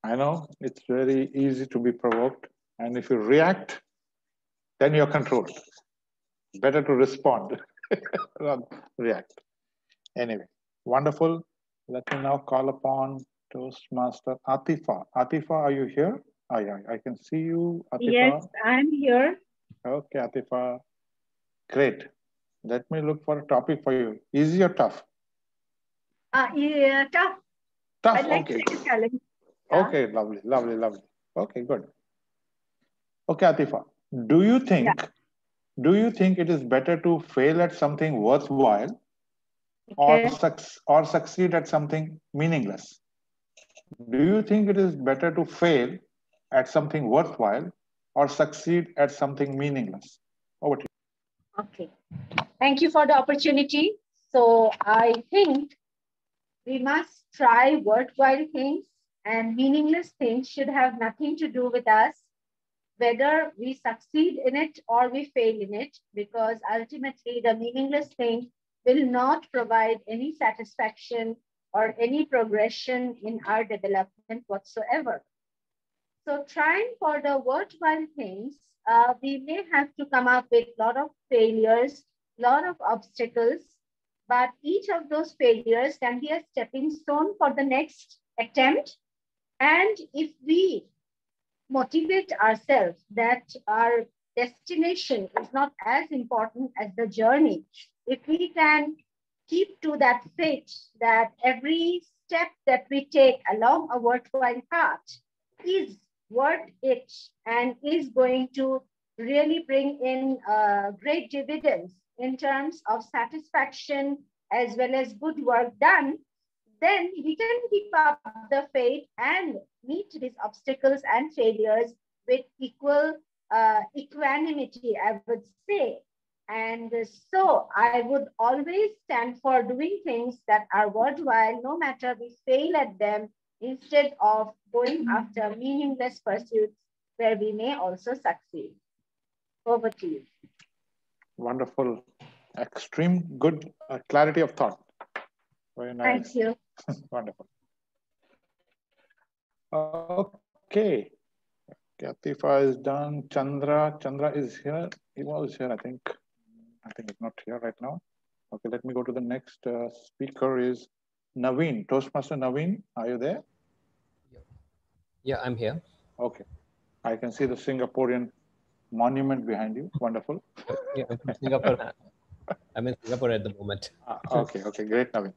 I know it's very easy to be provoked. And if you react, then you're controlled. Better to respond rather than react. Anyway, wonderful. Let me now call upon Toastmaster Atifa. Atifa, are you here? Oh, yeah, I can see you, Atifa. Yes, I'm here. Okay, Atifa. Great. Let me look for a topic for you. Easy or tough? Yeah, tough. Tough, I'd like okay. to take a challenge. Yeah. Okay, lovely, lovely, lovely. Okay, good. Okay, Atifa, do you think it is better to fail at something worthwhile Okay. or succeed at something meaningless? Do you think it is better to fail at something worthwhile or succeed at something meaningless? Over to you. Okay. Thank you for the opportunity. So I think we must try worthwhile things, and meaningless things should have nothing to do with us, whether we succeed in it or we fail in it, because ultimately the meaningless thing will not provide any satisfaction or any progression in our development whatsoever. So trying for the worthwhile things, we may have to come up with a lot of failures, a lot of obstacles, but each of those failures can be a stepping stone for the next attempt. And if we motivate ourselves that our destination is not as important as the journey, if we can keep to that faith that every step that we take along a worthwhile path is worth it and is going to really bring in great dividends in terms of satisfaction as well as good work done, then we can keep up the faith and meet these obstacles and failures with equal equanimity, I would say. And so I would always stand for doing things that are worthwhile, no matter we fail at them, instead of going after meaningless pursuits where we may also succeed. Over to you. Wonderful. Extreme good clarity of thought. Very nice. Thank you. Wonderful. Okay. Katifa is done. Chandra is here. He was here, I think. I think he's not here right now. Okay, let me go to the next speaker is Naveen. Toastmaster Naveen, are you there? Yeah, I'm here. Okay. I can see the Singaporean monument behind you. Wonderful. Yeah, I'm from Singapore. I'm in Singapore at the moment. Okay, great, Naveen.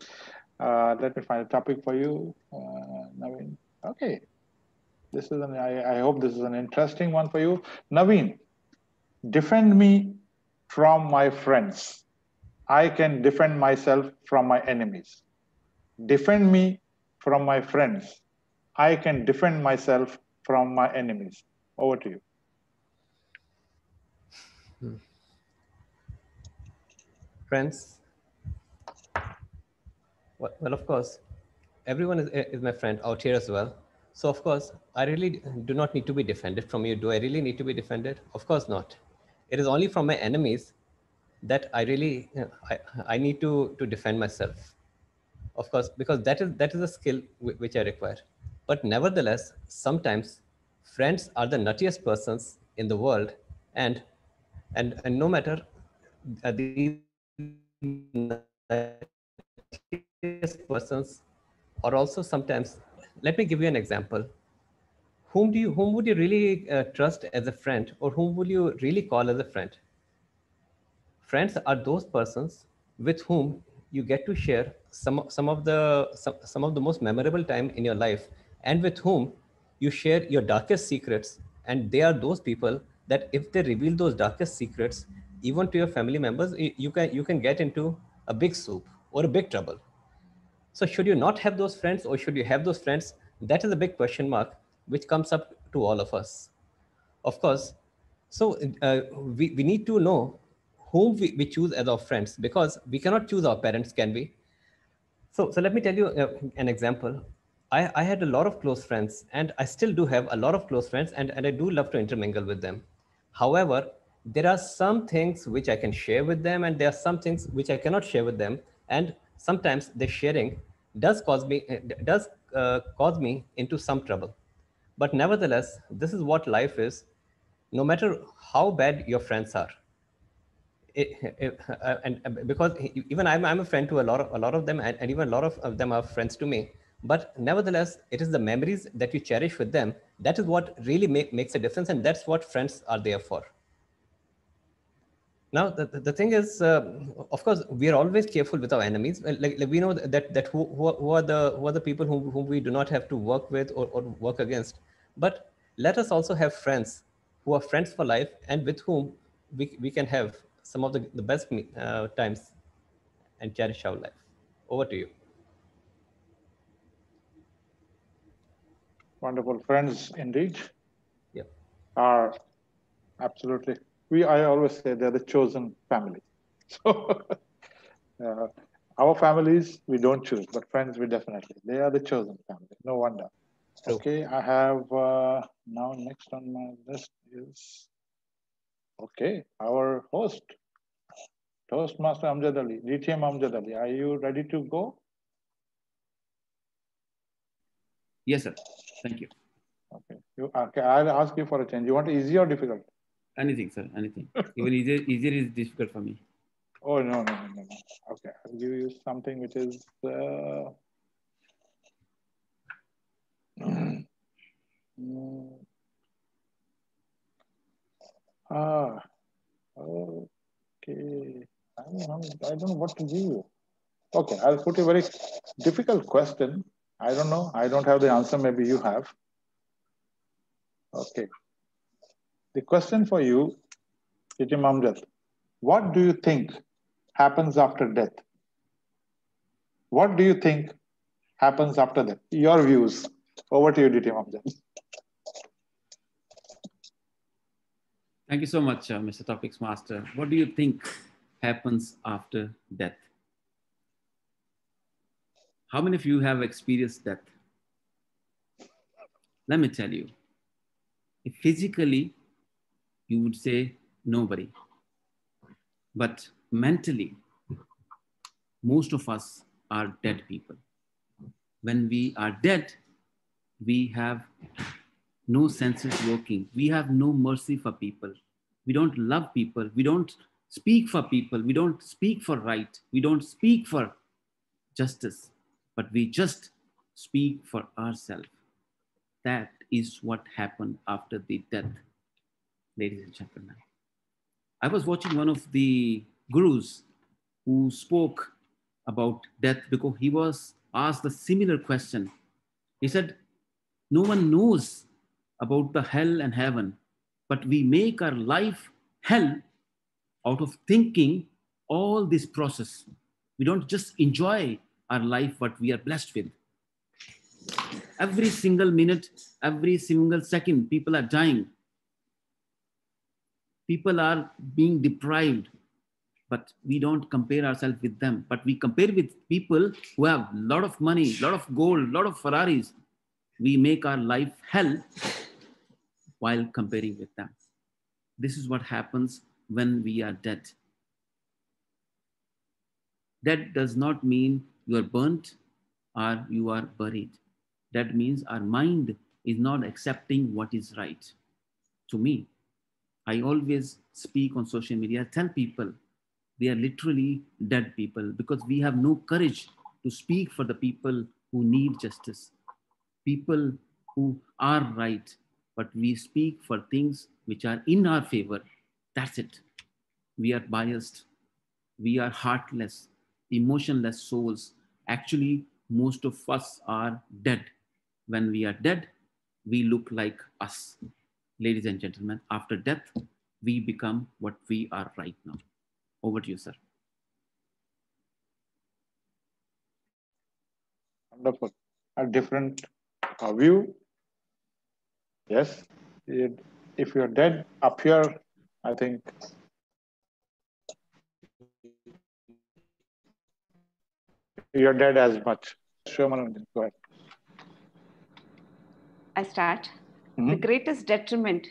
Let me find a topic for you, Naveen. Okay. This is I hope this is an interesting one for you. Naveen, defend me from my friends. I can defend myself from my enemies. Defend me from my friends. I can defend myself from my enemies. Over to you. Friends. Well, of course, everyone is my friend out here as well. So, of course, I really do not need to be defended from you. Do I really need to be defended? Of course not. It is only from my enemies that I really, I need to defend myself. Of course, because that is a skill which I require. But nevertheless, sometimes friends are the nuttiest persons in the world, and no matter these nuttiest persons are also sometimes. Let me give you an example. Whom would you really trust as a friend, or whom would you really call as a friend? Friends are those persons with whom you get to share some of the most memorable time in your life, and with whom you share your darkest secrets. And they are those people that if they reveal those darkest secrets even to your family members, you can get into a big soup or a big trouble. So should you not have those friends, or should you have those friends? That is a big question mark which comes up to all of us. Of course, So we need to know whom we choose as our friends, because we cannot choose our parents, can we? So let me tell you an example. I had a lot of close friends, and I still do have a lot of close friends, and I do love to intermingle with them. However, there are some things which I can share with them, and there are some things which I cannot share with them. And sometimes the sharing does cause me into some trouble. But nevertheless, this is what life is. No matter how bad your friends are, and because even I'm a friend to a lot of them, and even a lot of them are friends to me. But nevertheless, it is the memories that you cherish with them that is what really makes a difference, and that's what friends are there for. Now, the thing is, of course, we are always careful with our enemies. Like we know that who are the people whom we do not have to work with or work against. But let us also have friends who are friends for life, and with whom we can have some of the best times and cherish our life. Over to you. Wonderful friends indeed. Yep. Are absolutely. I always say they're the chosen family. So our families we don't choose, but friends we definitely. They are the chosen family. No wonder. True. Okay, I have now next on my list is our host, Toastmaster Amjad Ali, DTM Amjad Ali. Are you ready to go? Yes, sir. Thank you. Okay, I'll ask you for a change. You want easy or difficult? Anything, sir. Anything. Even easier is difficult for me. Oh, no. Okay, I'll give you something which is okay. I don't know what to give you. Okay, I'll put a very difficult question. I don't know. I don't have the answer. Maybe you have. Okay. The question for you, DTM Amjad, what do you think happens after death? What do you think happens after death? Your views. Over to you, DTM Amjad. Thank you so much, Mr. Topics Master. What do you think happens after death? How many of you have experienced death? Let me tell you. If physically, you would say nobody. But mentally, most of us are dead people. When we are dead, we have no senses working. We have no mercy for people. We don't love people. We don't speak for people. We don't speak for right. We don't speak for justice, but we just speak for ourselves. That is what happened after the death, ladies and gentlemen. I was watching one of the gurus who spoke about death because he was asked a similar question. He said, no one knows about the hell and heaven, but we make our life hell out of thinking all this process. We don't just enjoy our life, what we are blessed with. Every single minute, every single second, people are dying. People are being deprived, but we don't compare ourselves with them. But we compare with people who have a lot of money, a lot of gold, a lot of Ferraris. We make our life hell while comparing with them. This is what happens when we are dead. That does not mean you are burnt or you are buried. That means our mind is not accepting what is right. To me, I always speak on social media, tell people they are literally dead people because we have no courage to speak for the people who need justice, people who are right, but we speak for things which are in our favor. That's it. We are biased. We are heartless, emotionless souls. Actually, most of us are dead. When we are dead, we look like us. Ladies and gentlemen, after death, we become what we are right now. Over to you, sir. Wonderful. A different view. Yes. if you're dead up here, I think you're dead as much. Sure, Manoranjan, go ahead. I start. The greatest detriment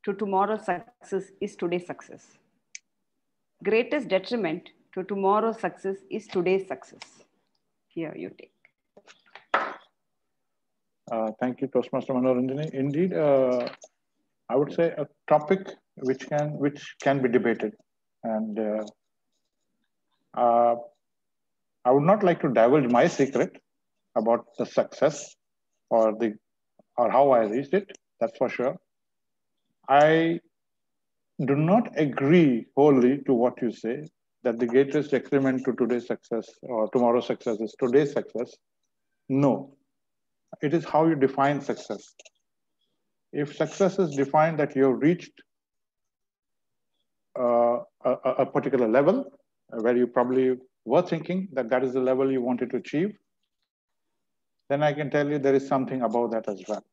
to tomorrow's success is today's success. Greatest detriment to tomorrow's success is today's success. Here you take. Thank you, Toastmaster Manoranjani. Indeed, I would say a topic which can be debated, and I would not like to divulge my secret about the success or how I reached it. That's for sure. I do not agree wholly to what you say, that the greatest detriment to today's success or tomorrow's success is today's success. No, it is how you define success. If success is defined that you have reached a particular level where you probably were thinking that is the level you wanted to achieve, then I can tell you there is something above that as well.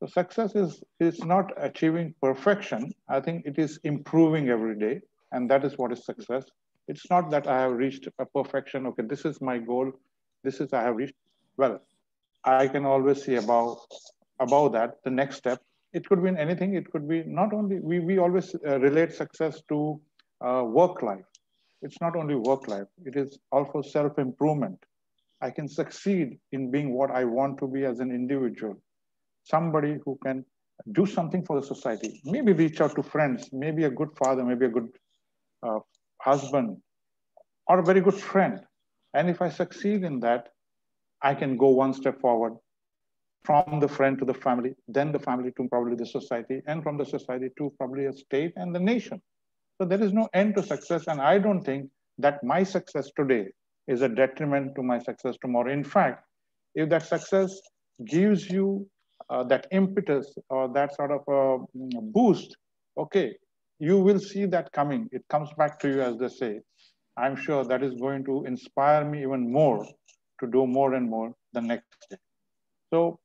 So success is not achieving perfection. I think it is improving every day, and that is what is success. It's not that I have reached a perfection. Okay, this is my goal. I have reached. Well, I can always see above that the next step. It could be in anything. It could be not only we always relate success to work life. It's not only work life. It is also self-improvement. I can succeed in being what I want to be as an individual. Somebody who can do something for the society, maybe reach out to friends, maybe a good father, maybe a good husband, or a very good friend. And if I succeed in that, I can go one step forward from the friend to the family, then the family to probably the society, and from the society to probably a state and the nation. So there is no end to success. And I don't think that my success today is a detriment to my success tomorrow. In fact, if that success gives you that impetus or that sort of a boost, okay, you will see that coming. It comes back to you, as they say. I'm sure that is going to inspire me even more to do more and more the next day. So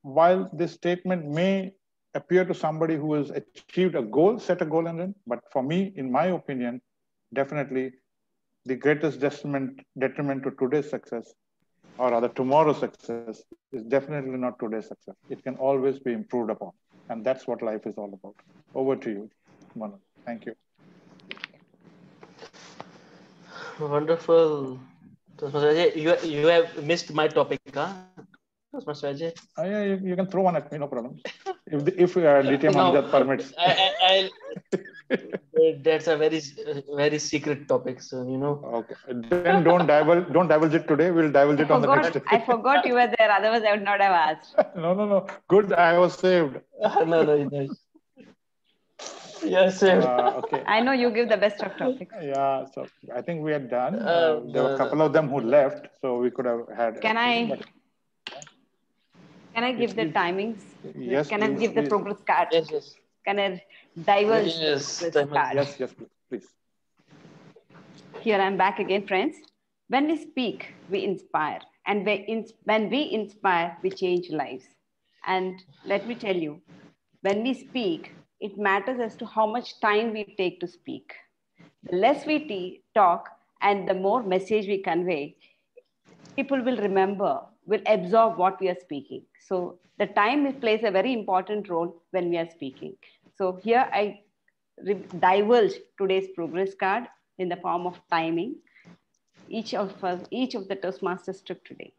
while this statement may appear to somebody who has achieved a goal, set a goal, and then, but for me, in my opinion, definitely the greatest detriment to today's success, or rather tomorrow's success, is definitely not today's success. It can always be improved upon. And that's what life is all about. Over to you, Manu. Thank you. Wonderful. You have missed my topic, huh? Yeah, you can throw one at me, no problem. If DTM Amjad permits. That's a very secret topic, so you know. Okay, then don't divulge it today. We'll divulge it on the next day. I forgot you were there. Otherwise, I would not have asked. No. Good, I was saved. No. Yes, saved. Okay. I know you give the best of topics. Yeah, so I think we are done. There were a couple of them who left, so we could have had. Can I give the timings? Yes. Can I give the progress card? Yes. Can I divulge the progress card? Yes, please. Here I'm back again, friends. When we speak, we inspire. And when we inspire, we change lives. And let me tell you, when we speak, it matters as to how much time we take to speak. The less we talk and the more message we convey, people will remember, will absorb what we are speaking. So the time plays a very important role when we are speaking. So here I divulge today's progress card in the form of timing. Each of the Toastmasters took today.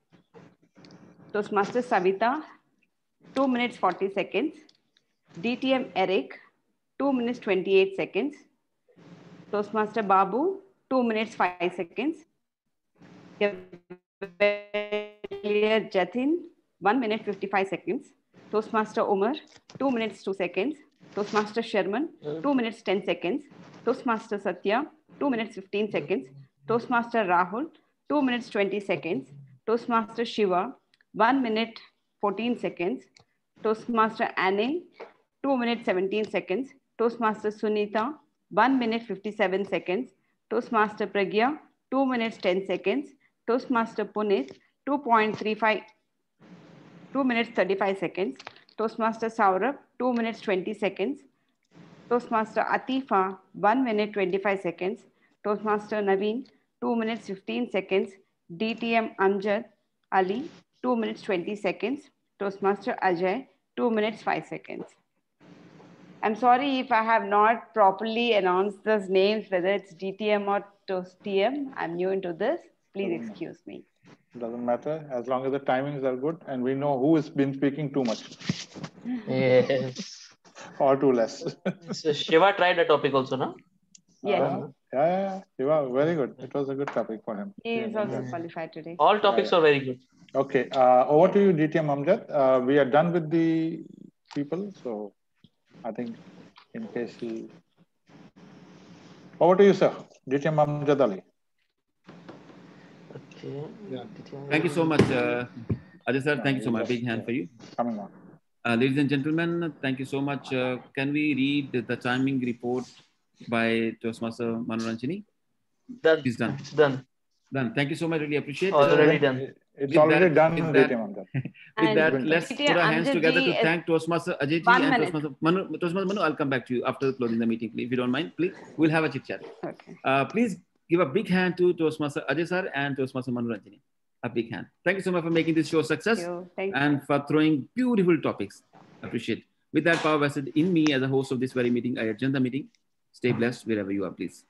Toastmaster Savita, 2 minutes 40 seconds. DTM Eric, 2 minutes 28 seconds. Toastmaster Babu, 2 minutes 5 seconds. Jatin, 1 minute 55 seconds. Toastmaster Umar, 2 minutes 2 seconds. Toastmaster Sherman, 2 minutes 10 seconds. Toastmaster Satya, 2 minutes 15 seconds. Toastmaster Rahul, 2 minutes 20 seconds. Toastmaster Shiva, 1 minute 14 seconds. Toastmaster Anne, 2 minutes 17 seconds. Toastmaster Sunita, 1 minute 57 seconds. Toastmaster Pragya, 2 minutes 10 seconds. Toastmaster Punit, 2 minutes 35 seconds. Toastmaster Saurabh, 2 minutes 20 seconds. Toastmaster Atifa, 1 minute 25 seconds. Toastmaster Naveen, 2 minutes 15 seconds. DTM Amjad Ali, 2 minutes 20 seconds. Toastmaster Ajay, 2 minutes 5 seconds. I'm sorry if I have not properly announced those names, whether it's DTM or ToastTM. I'm new into this. Please excuse me. Doesn't matter as long as the timings are good and we know who has been speaking too much. Yes. Or too less. So Shiva tried a topic also, no? Yes. Yeah. Shiva, very good. It was a good topic for him. He is also qualified today. All topics are very good. Okay. Over to you, DTM Amjad. We are done with the people. So I think in case he... Over to you, sir. DTM Amjad Ali. Okay. Yeah. Thank you so much, Ajay sir. Thank you so much. Big hand for you. Coming on. Ladies and gentlemen, thank you so much. Can we read the timing report by Toastmaster Manoranjini? Done. It's done. It's done. Done. Thank you so much. Really appreciate it. Already done. It's already done, DTM Amjad. With that, let's put our hands together to thank Toastmaster Ajay ji and Toastmaster Manu. Toastmaster Manu, I'll come back to you after closing the meeting, please. If you don't mind, please. We'll have a chit chat. Okay. Please give a big hand to Toastmaster Ajay sir and Toastmaster Manoranjini. A big hand. Thank you so much for making this show a success and for throwing beautiful topics. Appreciate it. With that power vested in me as a host of this very meeting, I adjourn the meeting. Stay blessed wherever you are, please.